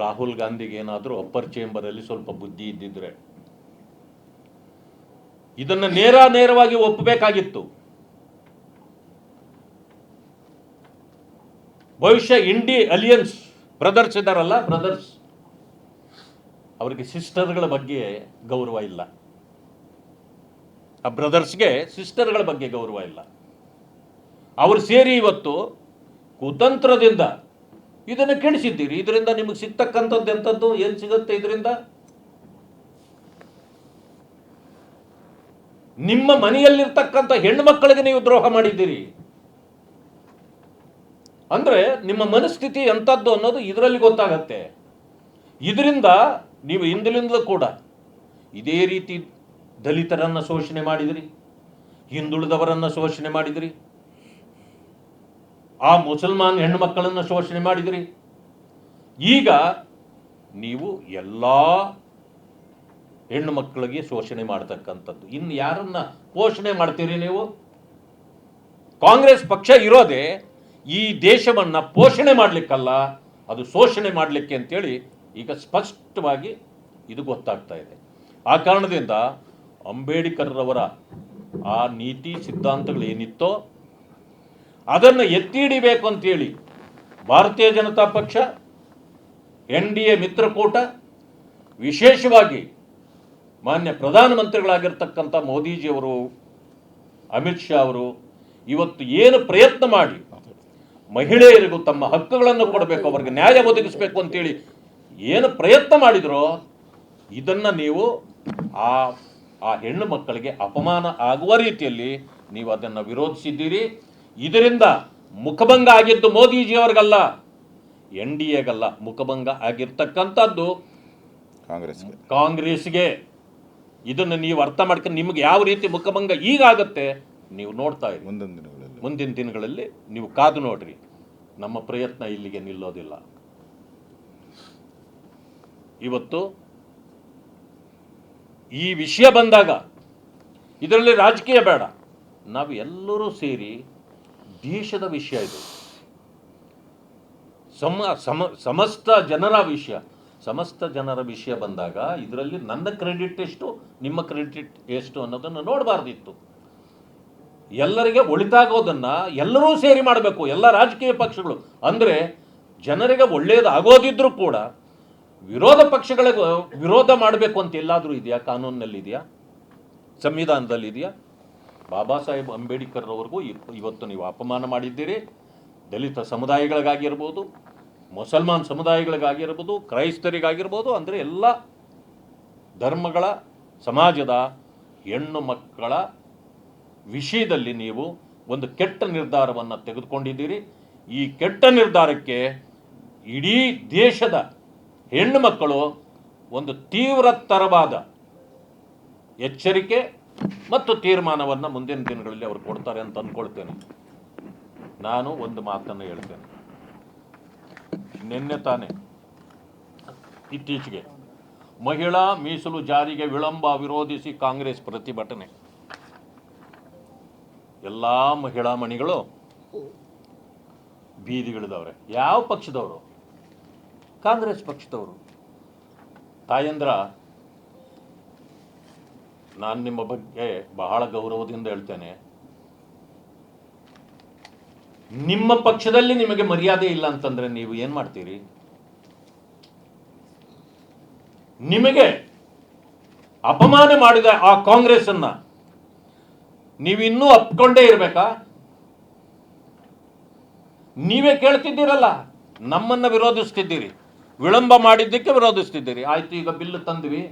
ರಾಹುಲ್ ಗಾಂಧಿಗೆ ಏನಾದರೂ ಅಪ್ಪರ್ ಚೇಂಬರಲ್ಲಿ ಸ್ವಲ್ಪ ಬುದ್ಧಿ ಇದ್ದಿದ್ರೆ ಇದನ್ನು ನೇರವಾಗಿ ಒಪ್ಪಬೇಕಾಗಿತ್ತು. ಭವಿಷ್ಯ ಇಂಡಿ ಅಲಿಯನ್ಸ್ ಬ್ರದರ್ಸ್ ಇದ್ದಾರಲ್ಲ, ಬ್ರದರ್ಸ್, ಅವರಿಗೆ ಸಿಸ್ಟರ್ಗಳ ಬಗ್ಗೆ ಗೌರವ ಇಲ್ಲ. ಆ ಬ್ರದರ್ಸ್ಗೆ ಸಿಸ್ಟರ್ಗಳ ಬಗ್ಗೆ ಗೌರವ ಇಲ್ಲ. ಅವರು ಸೇರಿ ಇವತ್ತು ಕುತಂತ್ರದಿಂದ ಇದನ್ನು ಕೆಡಿಸಿದ್ದೀರಿ. ಇದರಿಂದ ನಿಮಗೆ ಸಿಗ್ತಕ್ಕಂಥದ್ದು ಎಂಥದ್ದು? ಏನು ಸಿಗುತ್ತೆ ಇದರಿಂದ? ನಿಮ್ಮ ಮನೆಯಲ್ಲಿರ್ತಕ್ಕಂಥ ಹೆಣ್ಣು ಮಕ್ಕಳಿಗೆ ನೀವು ದ್ರೋಹ ಮಾಡಿದ್ದೀರಿ. ಅಂದ್ರೆ ನಿಮ್ಮ ಮನಸ್ಥಿತಿ ಎಂಥದ್ದು ಅನ್ನೋದು ಇದರಲ್ಲಿ ಗೊತ್ತಾಗತ್ತೆ. ಇದರಿಂದ ನೀವು ಹಿಂದಿನಿಂದಲೂ ಕೂಡ ಇದೇ ರೀತಿ ದಲಿತರನ್ನು ಶೋಷಣೆ ಮಾಡಿದಿರಿ, ಹಿಂದುಳಿದವರನ್ನು ಶೋಷಣೆ ಮಾಡಿದಿರಿ, ಆ ಮುಸಲ್ಮಾನ್ ಹೆಣ್ಣು ಮಕ್ಕಳನ್ನು ಶೋಷಣೆ ಮಾಡಿದಿರಿ. ಈಗ ನೀವು ಎಲ್ಲ ಹೆಣ್ಣು ಮಕ್ಕಳಿಗೆ ಶೋಷಣೆ ಮಾಡತಕ್ಕಂಥದ್ದು. ಇನ್ನು ಯಾರನ್ನ ಪೋಷಣೆ ಮಾಡ್ತೀರಿ ನೀವು? ಕಾಂಗ್ರೆಸ್ ಪಕ್ಷ ಇರೋದೇ ಈ ದೇಶವನ್ನ ಪೋಷಣೆ ಮಾಡಲಿಕ್ಕಲ್ಲ, ಅದು ಶೋಷಣೆ ಮಾಡಲಿಕ್ಕೆ ಅಂತೇಳಿ ಈಗ ಸ್ಪಷ್ಟವಾಗಿ ಇದು ಗೊತ್ತಾಗ್ತಾ ಇದೆ. ಆ ಕಾರಣದಿಂದ ಅಂಬೇಡ್ಕರ್ ರವರ ಆ ನೀತಿ ಸಿದ್ಧಾಂತಗಳು ಏನಿತ್ತೋ ಅದನ್ನು ಎತ್ತಿ ಹಿಡಿಬೇಕು ಅಂತೇಳಿ ಭಾರತೀಯ ಜನತಾ ಪಕ್ಷ, NDA ಮಿತ್ರಕೂಟ, ವಿಶೇಷವಾಗಿ ಮಾನ್ಯ ಪ್ರಧಾನಮಂತ್ರಿಗಳಾಗಿರ್ತಕ್ಕಂಥ ಮೋದಿಜಿಯವರು, ಅಮಿತ್ ಶಾ ಅವರು ಇವತ್ತು ಏನು ಪ್ರಯತ್ನ ಮಾಡಿ ಮಹಿಳೆಯರಿಗೂ ತಮ್ಮ ಹಕ್ಕುಗಳನ್ನು ಕೊಡಬೇಕು, ಅವರಿಗೆ ನ್ಯಾಯ ಒದಗಿಸಬೇಕು ಅಂತೇಳಿ ಏನು ಪ್ರಯತ್ನ ಮಾಡಿದ್ರೋ ಇದನ್ನು ನೀವು ಆ ಹೆಣ್ಣು ಮಕ್ಕಳಿಗೆ ಅಪಮಾನ ಆಗುವ ರೀತಿಯಲ್ಲಿ ನೀವು ಅದನ್ನು ವಿರೋಧಿಸಿದ್ದೀರಿ. ಇದರಿಂದ ಮುಖಭಂಗ ಆಗಿದ್ದು ಮೋದಿಜಿಯವರಿಗಲ್ಲ, NDAಗಲ್ಲ, ಮುಖಭಂಗ ಆಗಿರ್ತಕ್ಕಂಥದ್ದು ಕಾಂಗ್ರೆಸ್ಗೆ. ಇದನ್ನು ನೀವು ಅರ್ಥ ಮಾಡ್ಕೊಂಡು ನಿಮಗೆ ಯಾವ ರೀತಿ ಮುಖಭಂಗ ಈಗಾಗುತ್ತೆ ನೀವು ನೋಡ್ತಾ ಇರಿ. ಮುಂದಿನ ದಿನಗಳಲ್ಲಿ ನೀವು ಕಾದು ನೋಡ್ರಿ. ನಮ್ಮ ಪ್ರಯತ್ನ ಇಲ್ಲಿಗೆ ನಿಲ್ಲೋದಿಲ್ಲ. ಇವತ್ತು ಈ ವಿಷಯ ಬಂದಾಗ ಇದರಲ್ಲಿ ರಾಜಕೀಯ ಬೇಡ, ನಾವು ಎಲ್ಲರೂ ಸೇರಿ ದೇಶದ ವಿಷಯ ಇದು, ಸಮಸ್ತ ಜನರ ವಿಷಯ ಬಂದಾಗ ಇದರಲ್ಲಿ ನನ್ನ ಕ್ರೆಡಿಟ್ ಎಷ್ಟು, ನಿಮ್ಮ ಕ್ರೆಡಿಟ್ ಎಷ್ಟು ಅನ್ನೋದನ್ನು ನೋಡಬಾರ್ದಿತ್ತು. ಎಲ್ಲರಿಗೆ ಒಳಿತಾಗೋದನ್ನ ಎಲ್ಲರೂ ಸೇರಿ ಮಾಡಬೇಕು, ಎಲ್ಲ ರಾಜಕೀಯ ಪಕ್ಷಗಳು. ಅಂದರೆ ಜನರಿಗೆ ಒಳ್ಳೆಯದಾಗೋದಿದ್ರೂ ಕೂಡ ವಿರೋಧ ಪಕ್ಷಗಳಿಗೆ ವಿರೋಧ ಮಾಡಬೇಕು ಅಂತ ಎಲ್ಲಾದರೂ ಇದೆಯಾ? ಕಾನೂನಿನಲ್ಲಿದೆಯಾ? ಸಂವಿಧಾನದಲ್ಲಿದೆಯಾ? ಬಾಬಾ ಸಾಹೇಬ್ ಅಂಬೇಡ್ಕರ್ ಅವ್ರಿಗೂ ಇವತ್ತು ನೀವು ಅಪಮಾನ ಮಾಡಿದ್ದೀರಿ. ದಲಿತ ಸಮುದಾಯಗಳಿಗಾಗಿರ್ಬೋದು, ಮುಸಲ್ಮಾನ್ ಸಮುದಾಯಗಳಿಗಾಗಿರ್ಬೋದು, ಕ್ರೈಸ್ತರಿಗಾಗಿರ್ಬೋದು, ಅಂದರೆ ಎಲ್ಲ ಧರ್ಮಗಳ ಸಮಾಜದ ಹೆಣ್ಣು ಮಕ್ಕಳ ವಿಷಯದಲ್ಲಿ ನೀವು ಒಂದು ಕೆಟ್ಟ ನಿರ್ಧಾರವನ್ನು ತೆಗೆದುಕೊಂಡಿದ್ದೀರಿ. ಈ ಕೆಟ್ಟ ನಿರ್ಧಾರಕ್ಕೆ ಇಡೀ ದೇಶದ ಹೆಣ್ಣು ಮಕ್ಕಳು ಒಂದು ತೀವ್ರತರವಾದ ಎಚ್ಚರಿಕೆ ಮತ್ತು ತೀರ್ಮಾನವನ್ನು ಮುಂದಿನ ದಿನಗಳಲ್ಲಿ ಅವರು ಕೊಡ್ತಾರೆ ಅಂತ ಅಂದ್ಕೊಳ್ತೇನೆ. ನಾನು ಒಂದು ಮಾತನ್ನು ಹೇಳ್ತೇನೆ. ನಿನ್ನೆ ತಾನೇ ಇತ್ತೀಚೆಗೆ ಮಹಿಳಾ ಮೀಸಲು ಜಾರಿಗೆ ವಿಳಂಬ ವಿರೋಧಿಸಿ ಕಾಂಗ್ರೆಸ್ ಪ್ರತಿಭಟನೆ. ಎಲ್ಲ ಮಹಿಳಾ ಮಣಿಗಳು ಬೀದಿಗಿಳಿದವ್ರೆ. ಯಾವ ಪಕ್ಷದವರು? ಕಾಂಗ್ರೆಸ್ ಪಕ್ಷದವರು. ತಾಯಂದ್ರ, ನಾನು ನಿಮ್ಮ ಬಗ್ಗೆ ಬಹಳ ಗೌರವದಿಂದ ಹೇಳ್ತೇನೆ. ನಿಮ್ಮ ಪಕ್ಷದಲ್ಲಿ ನಿಮಗೆ ಮರ್ಯಾದೆ ಇಲ್ಲ ಅಂತಂದ್ರೆ ನೀವು ಏನ್ ಮಾಡ್ತೀರಿ? ನಿಮಗೆ ಅಪಮಾನ ಮಾಡಿದ ಆ ಕಾಂಗ್ರೆಸ್ ಅನ್ನ ನೀವಿನ್ನೂ ಅಪ್ಕೊಂಡೇ ಇರಬೇಕಾ? ನೀವೇ ಕೇಳ್ತಿದ್ದೀರಲ್ಲ, ನಮ್ಮನ್ನ ವಿರೋಧಿಸ್ತಿದ್ದೀರಿ, ವಿಳಂಬ ಮಾಡಿದ್ದಕ್ಕೆ ವಿರೋಧಿಸ್ತಿದ್ದೀರಿ. ಆಯ್ತು, ಈಗ ಬಿಲ್ ತಂದ್ವಿ,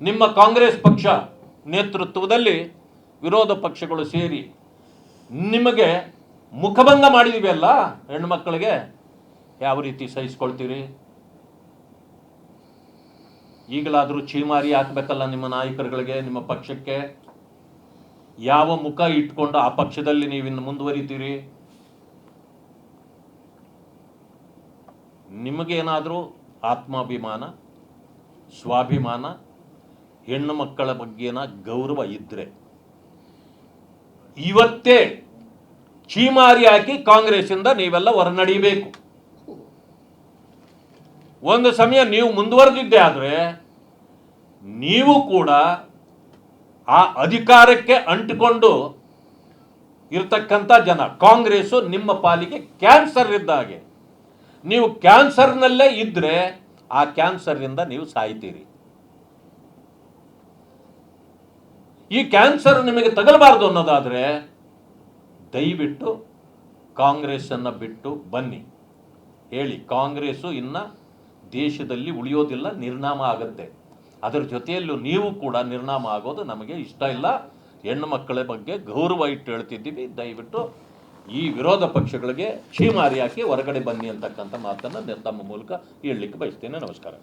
ನಿಮ್ಮ ಕಾಂಗ್ರೆಸ್ ಪಕ್ಷ ನೇತೃತ್ವದಲ್ಲಿ ವಿರೋಧ ಪಕ್ಷಗಳು ಸೇರಿ ನಿಮಗೆ ಮುಖಭಂಗ ಮಾಡಿದಿವಿ ಅಲ್ಲ ಹೆಣ್ಣು ಮಕ್ಕಳಿಗೆ, ಯಾವ ರೀತಿ ಸಹಿಸ್ಕೊಳ್ತೀರಿ? ಈಗಲಾದರೂ ಚೀಮಾರಿ ಹಾಕ್ಬೇಕಲ್ಲ ನಿಮ್ಮ ನಾಯಕರುಗಳಿಗೆ, ನಿಮ್ಮ ಪಕ್ಷಕ್ಕೆ. ಯಾವ ಮುಖ ಇಟ್ಕೊಂಡು ಆ ಪಕ್ಷದಲ್ಲಿ ನೀವಿನ್ನು ಮುಂದುವರಿತೀರಿ? ನಿಮಗೇನಾದರೂ ಆತ್ಮಾಭಿಮಾನ, ಸ್ವಾಭಿಮಾನ, ಹೆಣ್ಣು ಮಕ್ಕಳ ಬಗ್ಗೆನ ಗೌರವ ಇದ್ರೆ ಇವತ್ತೇ ಚೀಮಾರಿ ಹಾಕಿ ಕಾಂಗ್ರೆಸ್ಸಿಂದ ನೀವೆಲ್ಲ ಹೊರನಡಿಬೇಕು. ಒಂದು ಸಮಯ ನೀವು ಮುಂದುವರೆದಿದ್ದೆ ಆದರೆ ನೀವು ಕೂಡ ಆ ಅಧಿಕಾರಕ್ಕೆ ಅಂಟಿಕೊಂಡು ಇರ್ತಕ್ಕಂಥ ಜನ. ಕಾಂಗ್ರೆಸ್ಸು ನಿಮ್ಮ ಪಾಲಿಗೆ ಕ್ಯಾನ್ಸರ್ ಇದ್ದ ಹಾಗೆ. ನೀವು ಕ್ಯಾನ್ಸರ್ನಲ್ಲೇ ಇದ್ದರೆ ಆ ಕ್ಯಾನ್ಸರ್ನಿಂದ ನೀವು ಸಾಯ್ತೀರಿ. ಈ ಕ್ಯಾನ್ಸರ್ ನಿಮಗೆ ತಗಲಬಾರ್ದು ಅನ್ನೋದಾದರೆ ದಯವಿಟ್ಟು ಕಾಂಗ್ರೆಸ್ಸನ್ನು ಬಿಟ್ಟು ಬನ್ನಿ. ಹೇಳಿ, ಕಾಂಗ್ರೆಸ್ಸು ಇನ್ನು ದೇಶದಲ್ಲಿ ಉಳಿಯೋದಿಲ್ಲ, ನಿರ್ನಾಮ ಆಗುತ್ತೆ. ಅದರ ಜೊತೆಯಲ್ಲೂ ನೀವು ಕೂಡ ನಿರ್ನಾಮ ಆಗೋದು ನಮಗೆ ಇಷ್ಟ ಇಲ್ಲ. ಹೆಣ್ಣು ಮಕ್ಕಳ ಬಗ್ಗೆ ಗೌರವ ಇಟ್ಟು ಹೇಳ್ತಿದ್ದೀವಿ. ದಯವಿಟ್ಟು ಈ ವಿರೋಧ ಪಕ್ಷಗಳಿಗೆ ಛೀಮಾರಿ ಹಾಕಿ ಹೊರಗಡೆ ಬನ್ನಿ ಅಂತಕ್ಕಂಥ ಮಾತನ್ನು ತಮ್ಮ ಮೂಲಕ ಹೇಳಲಿಕ್ಕೆ ಬಯಸ್ತೇನೆ. ನಮಸ್ಕಾರ.